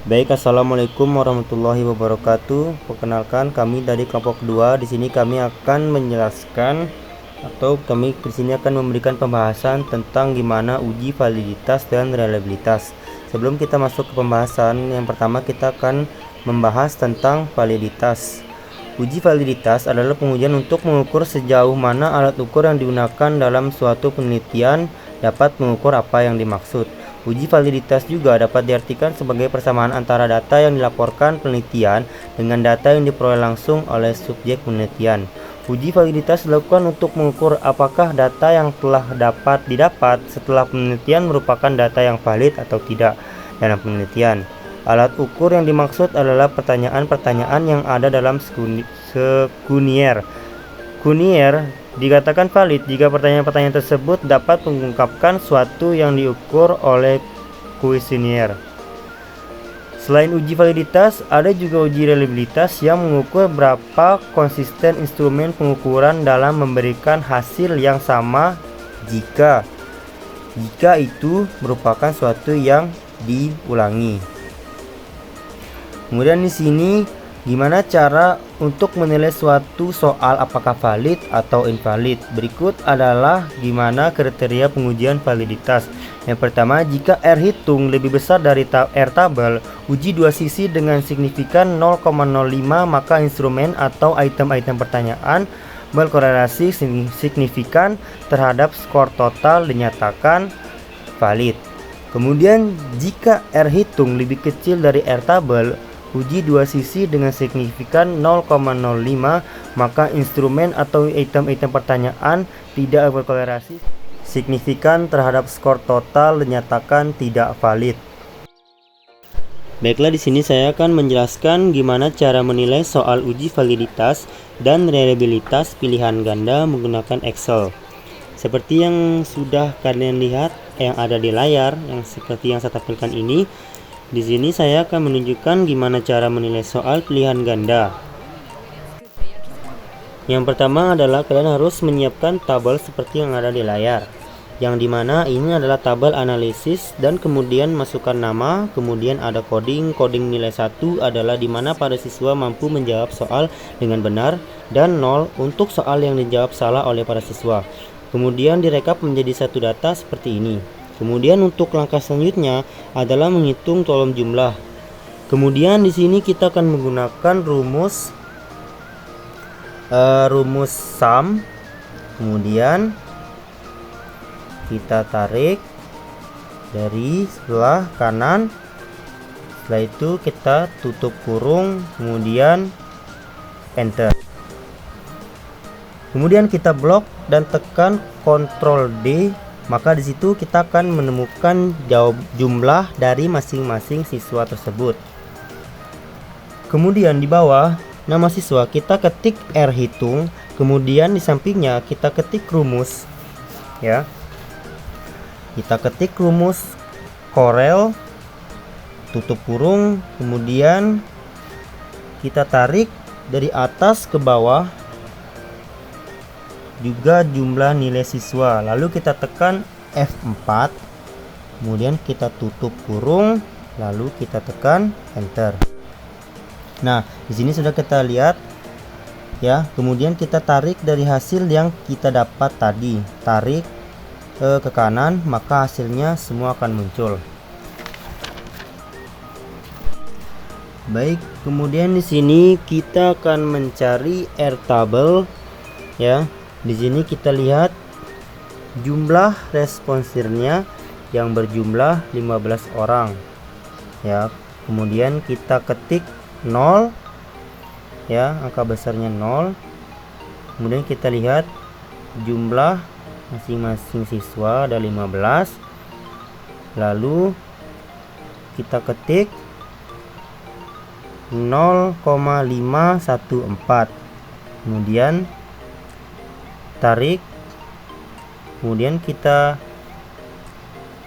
Baik, assalamualaikum warahmatullahi wabarakatuh. Perkenalkan, kami dari kelompok 2. Di sini kami akan menjelaskan atau kami di sini akan memberikan pembahasan tentang gimana uji validitas dan reliabilitas. Sebelum kita masuk ke pembahasan, yang pertama kita akan membahas tentang validitas. Uji validitas adalah pengujian untuk mengukur sejauh mana alat ukur yang digunakan dalam suatu penelitian dapat mengukur apa yang dimaksud. Uji validitas juga dapat diartikan sebagai persamaan antara data yang dilaporkan penelitian dengan data yang diperoleh langsung oleh subjek penelitian. Uji validitas dilakukan untuk mengukur apakah data yang telah didapat setelah penelitian merupakan data yang valid atau tidak dalam penelitian. Alat ukur yang dimaksud adalah pertanyaan-pertanyaan yang ada dalam sekuinier. Kuinier dikatakan valid jika pertanyaan-pertanyaan tersebut dapat mengungkapkan suatu yang diukur oleh kuesioner. Selain uji validitas, ada juga uji reliabilitas yang mengukur berapa konsisten instrumen pengukuran dalam memberikan hasil yang sama jika itu merupakan suatu yang diulangi. Kemudian di sini gimana cara untuk menilai suatu soal apakah valid atau invalid? Berikut adalah gimana kriteria pengujian validitas. Yang pertama, jika R hitung lebih besar dari R tabel, uji dua sisi dengan signifikan 0,05, maka instrumen atau item-item pertanyaan berkorelasi signifikan terhadap skor total dinyatakan valid. Kemudian jika R hitung lebih kecil dari R tabel, uji dua sisi dengan signifikan 0,05, maka instrumen atau item-item pertanyaan tidak berkorelasi signifikan terhadap skor total dinyatakan tidak valid. Baiklah, di sini saya akan menjelaskan gimana cara menilai soal uji validitas dan reliabilitas pilihan ganda menggunakan Excel. Seperti yang sudah kalian lihat yang ada di layar, yang seperti yang saya tampilkan ini. Di sini saya akan menunjukkan gimana cara menilai soal pilihan ganda. Yang pertama adalah kalian harus menyiapkan tabel seperti yang ada di layar, yang dimana ini adalah tabel analisis dan kemudian masukkan nama, kemudian ada coding nilai 1 adalah dimana para siswa mampu menjawab soal dengan benar, dan 0 untuk soal yang dijawab salah oleh para siswa. Kemudian direkap menjadi satu data seperti ini. Kemudian untuk langkah selanjutnya adalah menghitung kolom jumlah. Kemudian di sini kita akan menggunakan rumus sum. Kemudian kita tarik dari sebelah kanan. Setelah itu kita tutup kurung, kemudian enter. Kemudian kita blok dan tekan Ctrl D. Maka di situ kita akan menemukan jumlah dari masing-masing siswa tersebut. Kemudian di bawah nama siswa kita ketik R hitung, kemudian di sampingnya kita ketik rumus, ya. Kita ketik rumus Corel, tutup kurung, kemudian kita tarik dari atas ke bawah juga jumlah nilai siswa, lalu kita tekan F4, kemudian kita tutup kurung, lalu kita tekan enter. Nah, di sini sudah kita lihat, ya. Kemudian kita tarik dari hasil yang kita dapat tadi, tarik ke kanan, maka hasilnya semua akan muncul. Baik, kemudian di sini kita akan mencari R tabel, ya. Di sini kita lihat jumlah responsirnya yang berjumlah 15 orang, ya. Kemudian kita ketik 0, ya, angka besarnya 0. Kemudian kita lihat jumlah masing-masing siswa ada 15. Lalu kita ketik 0,514. Kemudian tarik, kemudian kita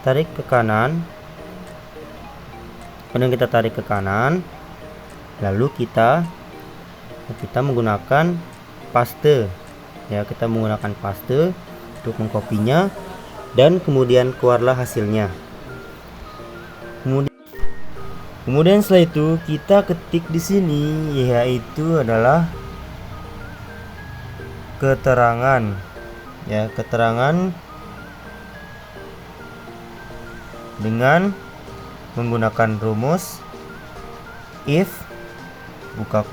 tarik ke kanan, lalu kita menggunakan paste, ya. Kita menggunakan paste untuk mengkopinya, dan kemudian keluarlah hasilnya. Kemudian setelah itu kita ketik di sini, yaitu adalah keterangan, ya, keterangan dengan menggunakan rumus if buka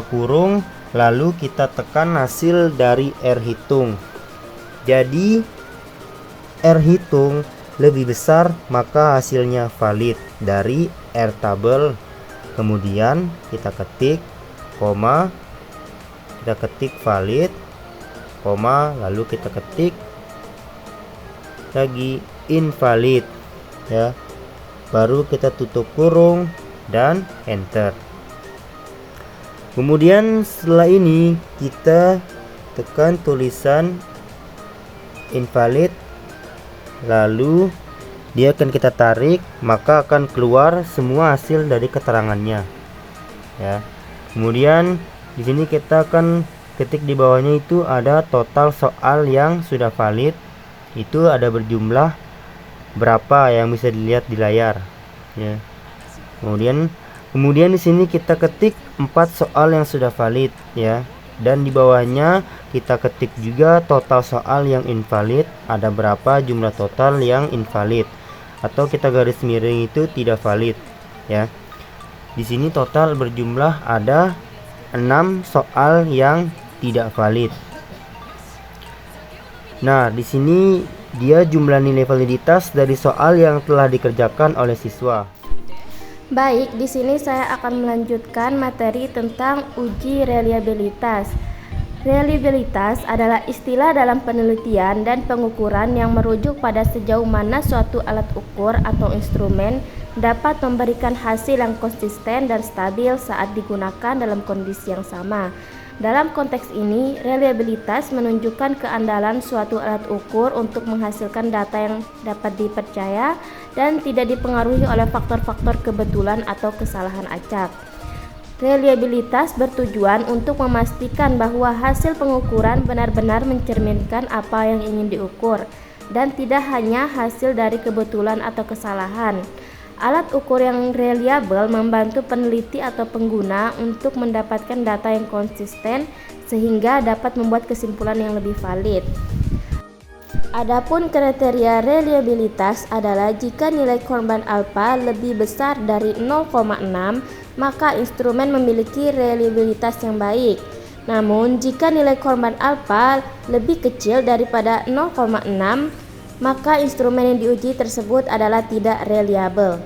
kurung lalu kita tekan hasil dari R hitung. Jadi R hitung lebih besar maka hasilnya valid dari R tabel. Kemudian kita ketik koma, kita ketik valid koma, lalu kita ketik lagi invalid, ya, baru kita tutup kurung dan enter. Kemudian setelah ini kita tekan tulisan invalid, lalu dia akan kita tarik, maka akan keluar semua hasil dari keterangannya, ya. Kemudian di sini kita akan ketik di bawahnya itu ada total soal yang sudah valid, itu ada berjumlah berapa yang bisa dilihat di layar, ya. Kemudian di sini kita ketik 4 soal yang sudah valid, ya. Dan di bawahnya kita ketik juga total soal yang invalid, ada berapa jumlah total yang invalid, atau kita garis miring itu tidak valid, ya. Di sini total berjumlah ada 6 soal yang tidak valid. Nah, di sini dia jumlah nilai validitas dari soal yang telah dikerjakan oleh siswa. Baik, di sini saya akan melanjutkan materi tentang uji reliabilitas. Reliabilitas adalah istilah dalam penelitian dan pengukuran yang merujuk pada sejauh mana suatu alat ukur atau instrumen dapat memberikan hasil yang konsisten dan stabil saat digunakan dalam kondisi yang sama. Dalam konteks ini, reliabilitas menunjukkan keandalan suatu alat ukur untuk menghasilkan data yang dapat dipercaya dan tidak dipengaruhi oleh faktor-faktor kebetulan atau kesalahan acak. Reliabilitas bertujuan untuk memastikan bahwa hasil pengukuran benar-benar mencerminkan apa yang ingin diukur dan tidak hanya hasil dari kebetulan atau kesalahan. Alat ukur yang reliabel membantu peneliti atau pengguna untuk mendapatkan data yang konsisten sehingga dapat membuat kesimpulan yang lebih valid. Adapun kriteria reliabilitas adalah jika nilai korban alfa lebih besar dari 0,6, maka instrumen memiliki reliabilitas yang baik. Namun, jika nilai korban alfa lebih kecil daripada 0,6, maka instrumen yang diuji tersebut adalah tidak reliabel.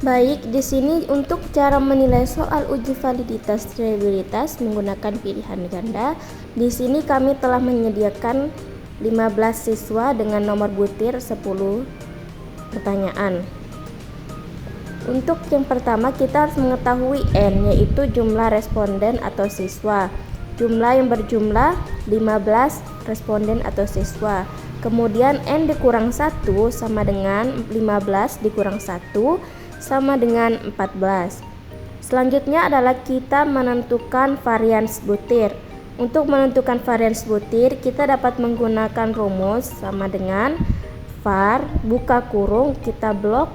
Baik, di sini untuk cara menilai soal uji validitas reliabilitas menggunakan pilihan ganda. Di sini kami telah menyediakan 15 siswa dengan nomor butir 10 pertanyaan. Untuk yang pertama kita harus mengetahui N, yaitu jumlah responden atau siswa. Jumlah yang berjumlah 15 responden atau siswa. Kemudian N dikurang 1 sama dengan 15 dikurang 1 sama dengan 14. Selanjutnya adalah kita menentukan varians butir. Untuk menentukan varians butir, kita dapat menggunakan rumus sama dengan var buka kurung, kita blok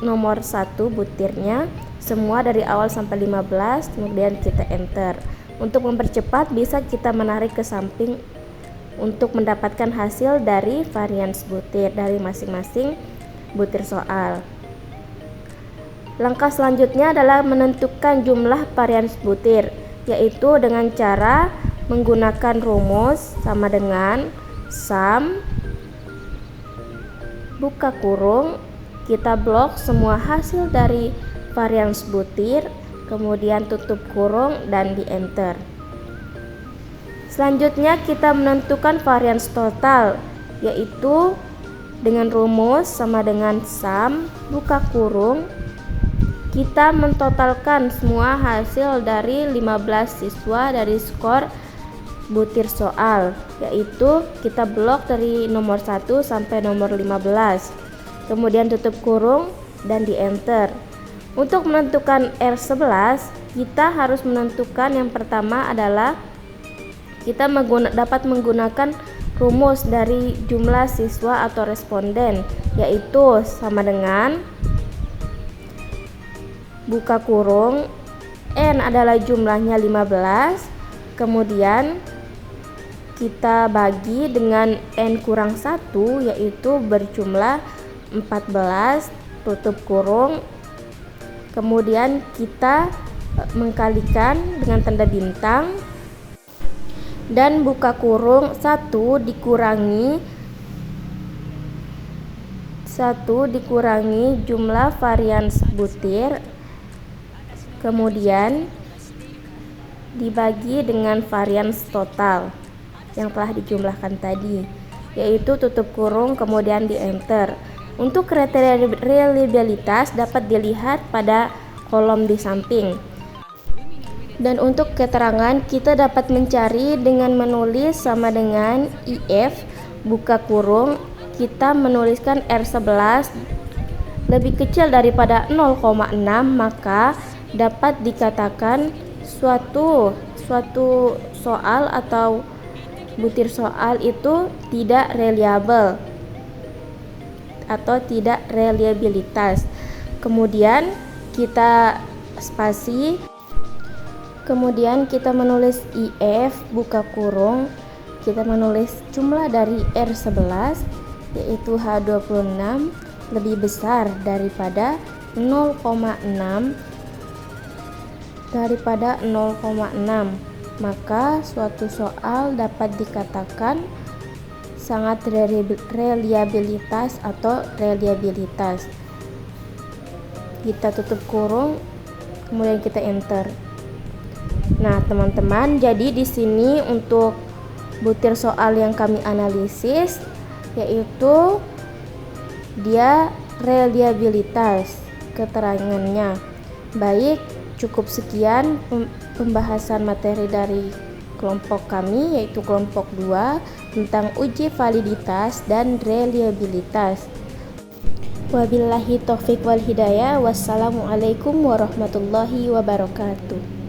nomor 1 butirnya semua dari awal sampai 15, kemudian kita enter. Untuk mempercepat bisa kita menarik ke samping untuk mendapatkan hasil dari varians butir dari masing-masing butir soal. Langkah selanjutnya adalah menentukan jumlah varians butir, yaitu dengan cara menggunakan rumus sama dengan sum buka kurung, kita blok semua hasil dari varians butir, kemudian tutup kurung dan di enter. Selanjutnya kita menentukan varians total, yaitu dengan rumus sama dengan sum buka kurung, kita mentotalkan semua hasil dari 15 siswa dari skor butir soal, yaitu kita blok dari nomor 1 sampai nomor 15, kemudian tutup kurung dan di enter. Untuk menentukan R11, kita harus menentukan yang pertama adalah kita dapat menggunakan rumus dari jumlah siswa atau responden, yaitu sama dengan buka kurung N adalah jumlahnya 15, kemudian kita bagi dengan N kurang 1, yaitu berjumlah 14, tutup kurung, kemudian kita mengkalikan dengan tanda bintang, dan buka kurung 1 dikurangi jumlah varians butir, kemudian dibagi dengan varians total yang telah dijumlahkan tadi, yaitu tutup kurung kemudian di enter. Untuk kriteria reliabilitas dapat dilihat pada kolom di samping. Dan untuk keterangan kita dapat mencari dengan menulis sama dengan IF buka kurung, kita menuliskan R11 lebih kecil daripada 0,6, maka dapat dikatakan suatu soal atau butir soal itu tidak reliable atau tidak reliabilitas. Kemudian kita spasi, kemudian kita menulis IF buka kurung, kita menulis jumlah dari R11 yaitu H26 lebih besar daripada 0,6, maka suatu soal dapat dikatakan sangat reliabilitas atau reliabilitas. Kita tutup kurung, kemudian kita enter. Nah, teman-teman, jadi di sini untuk butir soal yang kami analisis yaitu dia reliabilitas keterangannya. Baik, cukup sekian pembahasan materi dari kelompok kami yaitu kelompok 2 tentang uji validitas dan reliabilitas. Wabillahi taufik wal hidayah. Wassalamualaikum warahmatullahi wabarakatuh.